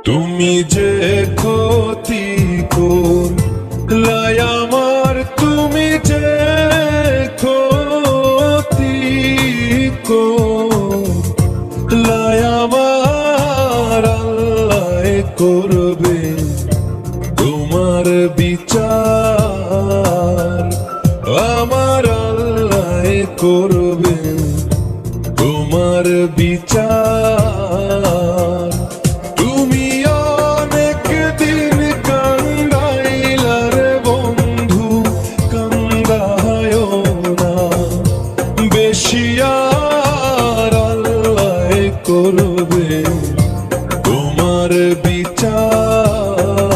তুমি যে ক্ষতি করলাই আমার, তুমি যে ক্ষতি করলাই আমার, আল্লাহ করবে তোমার বিচার। আমার আল্লাহ করবে তোমার বিচার। তুমি অনেক দিন কান্দাইলার বন্ধু, কান্দায়ও না বেশি, আর আল্লাহ করবে তোমার বিচার।